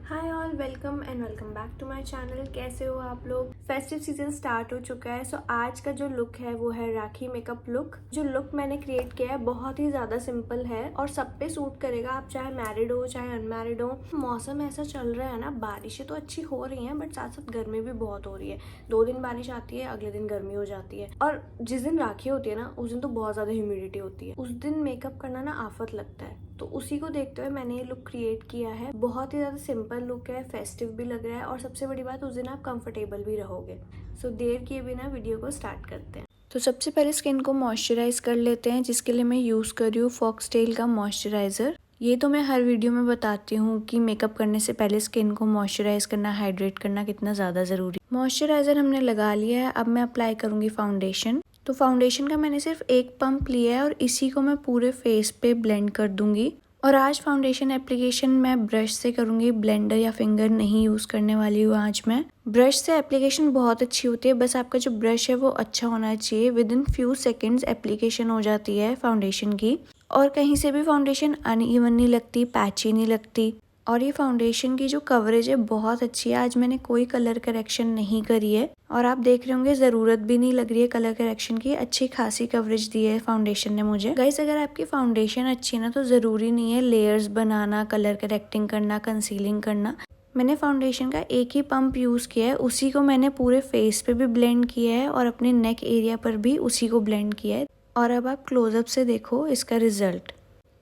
Hi all, welcome and welcome back to my channel. कैसे हो आप लोग? फेस्टिव सीजन स्टार्ट हो चुका है। सो आज का जो लुक है वो है राखी मेकअप लुक। जो लुक मैंने क्रिएट किया है बहुत ही ज्यादा सिंपल है और सब पे सूट करेगा। आप चाहे मैरिड हो चाहे अनमैरिड हो। मौसम ऐसा चल रहा है ना, बारिशें तो अच्छी हो रही हैं बट साथ साथ गर्मी भी बहुत हो रही है। 2 दिन बारिश आती है, अगले दिन गर्मी हो जाती है। और जिस दिन राखी होती है ना उस दिन तो बहुत ज्यादा ह्यूमिडिटी होती है। उस दिन मेकअप करना ना आफत लगता है। तो उसी को देखते हुए मैंने ये लुक क्रिएट किया है। बहुत ही ज्यादा सिंपल लुक है, फेस्टिव भी लग रहा है और सबसे बड़ी बात उस दिन आप कंफर्टेबल भी रहोगे। सो देर किए बिना वीडियो को स्टार्ट करते हैं। तो सबसे पहले स्किन को मॉइस्चराइज कर लेते हैं, जिसके लिए मैं यूज कर रही हूँ फॉक्सटेल का मॉइस्चराइजर। ये तो मैं हर वीडियो में बताती हूँ कि मेकअप करने से पहले स्किन को मॉइस्चराइज करना, हाइड्रेट करना कितना ज्यादा जरूरी। मॉइस्चराइजर हमने लगा लिया है, अब मैं अप्लाई करूंगी फाउंडेशन। तो फाउंडेशन का मैंने सिर्फ एक पंप लिया है और इसी को मैं पूरे फेस पे ब्लेंड कर दूंगी। और आज फाउंडेशन एप्लीकेशन मैं ब्रश से करूंगी, ब्लेंडर या फिंगर नहीं यूज करने वाली हूँ आज मैं। ब्रश से एप्लीकेशन बहुत अच्छी होती है, बस आपका जो ब्रश है वो अच्छा होना चाहिए। With in few seconds application हो जाती है फाउंडेशन की और कहीं से भी फाउंडेशन अनइवन नहीं लगती, पैची नहीं लगती। और ये फाउंडेशन की जो कवरेज है बहुत अच्छी है। आज मैंने कोई कलर करेक्शन नहीं करी है और आप देख रहे होंगे जरूरत भी नहीं लग रही है कलर करेक्शन की। अच्छी खासी कवरेज दी है फाउंडेशन ने मुझे। गाइस, अगर आपकी फाउंडेशन अच्छी है ना तो जरूरी नहीं है लेयर्स बनाना, कलर करेक्टिंग करना, कंसीलिंग करना। मैंने फाउंडेशन का एक ही पंप यूज किया है, उसी को मैंने पूरे फेस पे भी ब्लेंड किया है और अपने नेक एरिया पर भी उसी को ब्लेंड किया है। और अब आप क्लोजअप से देखो इसका रिजल्ट।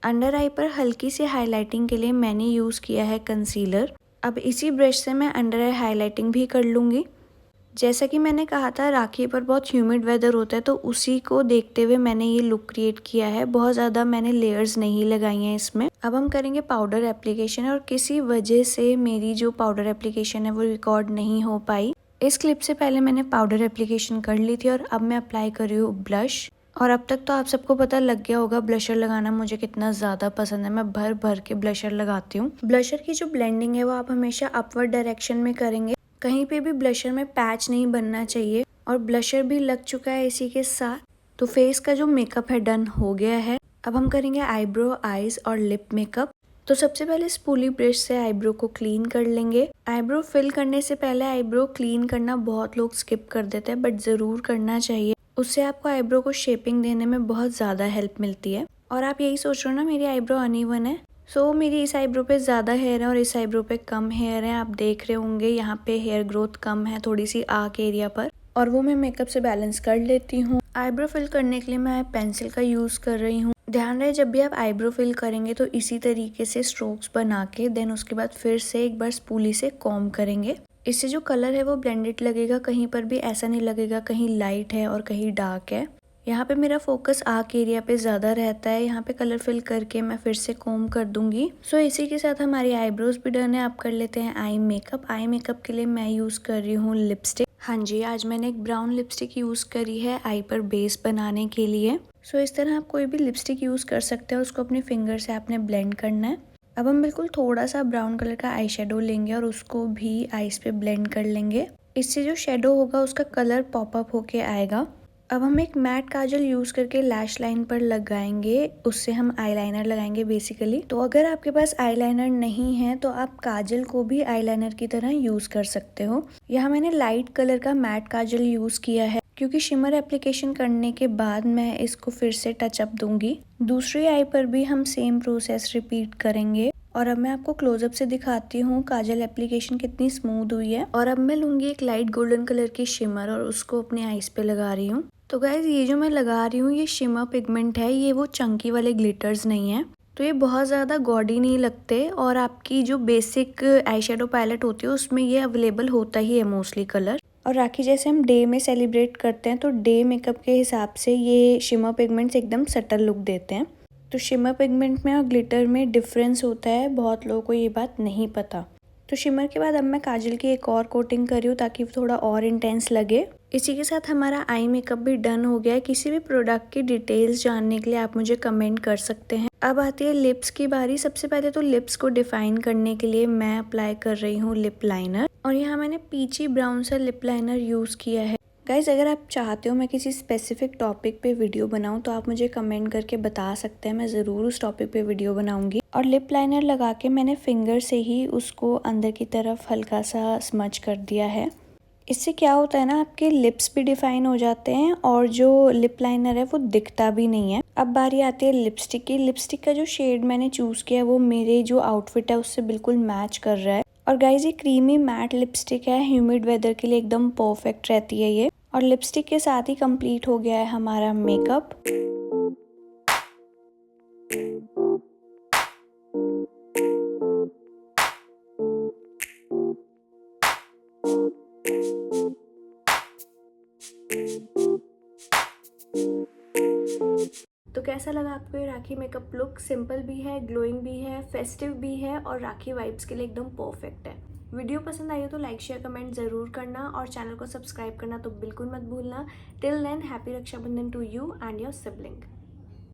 अंडर आई पर हल्की सी हाइलाइटिंग के लिए मैंने यूज किया है कंसीलर। अब इसी ब्रश से मैं अंडर आई हाइलाइटिंग भी कर लूंगी। जैसा कि मैंने कहा था राखी पर बहुत ह्यूमिड वेदर होता है, तो उसी को देखते हुए मैंने ये लुक क्रिएट किया है। बहुत ज्यादा मैंने लेयर्स नहीं लगाई हैं इसमें। अब हम करेंगे पाउडर एप्लीकेशन और किसी वजह से मेरी जो पाउडर एप्लीकेशन है वो रिकॉर्ड नहीं हो पाई। इस क्लिप से पहले मैंने पाउडर एप्लीकेशन कर ली थी और अब मैं अप्लाई कर रही हूँ ब्लश। और अब तक तो आप सबको पता लग गया होगा ब्लशर लगाना मुझे कितना ज्यादा पसंद है। मैं भर भर के ब्लशर लगाती हूँ। ब्लशर की जो ब्लेंडिंग है वो आप हमेशा अपवर्ड डायरेक्शन में करेंगे। कहीं पे भी ब्लशर में पैच नहीं बनना चाहिए। और ब्लशर भी लग चुका है इसी के साथ। तो फेस का जो मेकअप है डन हो गया है। अब हम करेंगे आईब्रो, आईज और लिप मेकअप। तो सबसे पहले स्पूली ब्रश से आईब्रो को क्लीन कर लेंगे। आईब्रो फिल करने से पहले आईब्रो क्लीन करना बहुत लोग स्किप कर देते हैं बट जरूर करना चाहिए। उससे आपको आईब्रो को शेपिंग देने में बहुत ज्यादा हेल्प मिलती है। और आप यही सोच रहे हो ना मेरी आईब्रो अनइवन है। सो मेरी इस आईब्रो पे ज्यादा हेयर है और इस आईब्रो पे कम हेयर है। आप देख रहे होंगे यहाँ पे हेयर ग्रोथ कम है थोड़ी सी आर्क एरिया पर, और वो मैं मेकअप से बैलेंस कर लेती हूँ। आईब्रो फिल करने के लिए मैं पेंसिल का यूज कर रही हूँ। ध्यान रहे जब भी आप आईब्रो फिल करेंगे तो इसी तरीके से स्ट्रोक्स बना के देन उसके बाद फिर से एक बार स्पूली से कॉम्ब करेंगे। इससे जो कलर है वो ब्लेंडेड लगेगा, कहीं पर भी ऐसा नहीं लगेगा कहीं लाइट है और कहीं डार्क है। यहाँ पे मेरा फोकस आर्क एरिया पे ज्यादा रहता है। यहाँ पे कलर फिल करके मैं फिर से कोम कर दूंगी। सो इसी के साथ हमारी आईब्रोज भी डन है। अब कर लेते हैं आई मेकअप। आई मेकअप के लिए मैं यूज कर रही हूँ लिपस्टिक। हाँ जी, आज मैंने एक ब्राउन लिपस्टिक यूज करी है आई पर बेस बनाने के लिए। सो इस तरह आप कोई भी लिपस्टिक यूज कर सकते हो, उसको अपने फिंगर से आपने ब्लेंड करना है। अब हम बिल्कुल थोड़ा सा ब्राउन कलर का आई शेडो लेंगे और उसको भी आईज पे ब्लेंड कर लेंगे। इससे जो शेडो होगा उसका कलर पॉप अप होके आएगा। अब हम एक मैट काजल यूज करके लैश लाइन पर लगाएंगे, उससे हम आईलाइनर लगाएंगे बेसिकली। तो अगर आपके पास आईलाइनर नहीं है तो आप काजल को भी आईलाइनर की तरह यूज कर सकते हो। यहाँ मैंने लाइट कलर का मैट काजल यूज किया है क्योंकि शिमर एप्लीकेशन करने के बाद मैं इसको फिर से टच अप दूंगी। दूसरी आई पर भी हम सेम प्रोसेस रिपीट करेंगे। और अब मैं आपको क्लोजअप से दिखाती हूँ काजल एप्लीकेशन कितनी स्मूथ हुई है। और अब मैं लूंगी एक लाइट गोल्डन कलर की शिमर और उसको अपने आईज पे लगा रही हूँ। तो गाइज ये जो मैं लगा रही हूँ ये शिमर पिगमेंट है, ये वो चंकी वाले ग्लिटर्स नहीं है। तो ये बहुत ज़्यादा गॉडी नहीं लगते और आपकी जो बेसिक आई शेडो पैलेट होती है उसमें ये अवेलेबल होता ही है मोस्टली कलर। और राखी जैसे हम डे में सेलिब्रेट करते हैं तो डे मेकअप के हिसाब से ये शिमर पिगमेंट्स एकदम सटल लुक देते हैं। तो शिमर पिगमेंट में और ग्लिटर में डिफरेंस होता है, बहुत लोगों को ये बात नहीं पता। तो शिमर के बाद अब मैं काजल की एक और कोटिंग कर रही हूँ ताकि वो थोड़ा और इंटेंस लगे। इसी के साथ हमारा आई मेकअप भी डन हो गया है। किसी भी प्रोडक्ट की डिटेल्स जानने के लिए आप मुझे कमेंट कर सकते हैं। अब आती है लिप्स की बारी। सबसे पहले तो लिप्स को डिफाइन करने के लिए मैं अप्लाई कर रही हूँ लिप लाइनर। और यहाँ मैंने पीची ब्राउन सा लिप लाइनर यूज किया है। गाइज़ अगर आप चाहते हो मैं किसी स्पेसिफिक टॉपिक पे वीडियो बनाऊं तो आप मुझे कमेंट करके बता सकते हैं, मैं ज़रूर उस टॉपिक पे वीडियो बनाऊंगी। और लिप लाइनर लगा के मैंने फिंगर से ही उसको अंदर की तरफ हल्का सा स्मच कर दिया है। इससे क्या होता है ना, आपके लिप्स भी डिफाइन हो जाते हैं और जो लिप लाइनर है वो दिखता भी नहीं है। अब बारी आती है लिपस्टिक की। लिपस्टिक का जो शेड मैंने चूज़ किया है वो मेरे जो आउटफिट है उससे बिल्कुल मैच कर रहा है। और गाइज ये क्रीमी मैट लिपस्टिक है, ह्यूमिड वेदर के लिए एकदम परफेक्ट रहती है ये। और लिपस्टिक के साथ ही कंप्लीट हो गया है हमारा मेकअप। तो कैसा लगा आपको ये राखी मेकअप लुक? सिंपल भी है, ग्लोइंग भी है, फेस्टिव भी है और राखी वाइब्स के लिए एकदम परफेक्ट है। वीडियो पसंद आई हो तो लाइक शेयर कमेंट ज़रूर करना और चैनल को सब्सक्राइब करना तो बिल्कुल मत भूलना। Till then happy Rakshabandhan to you and your sibling.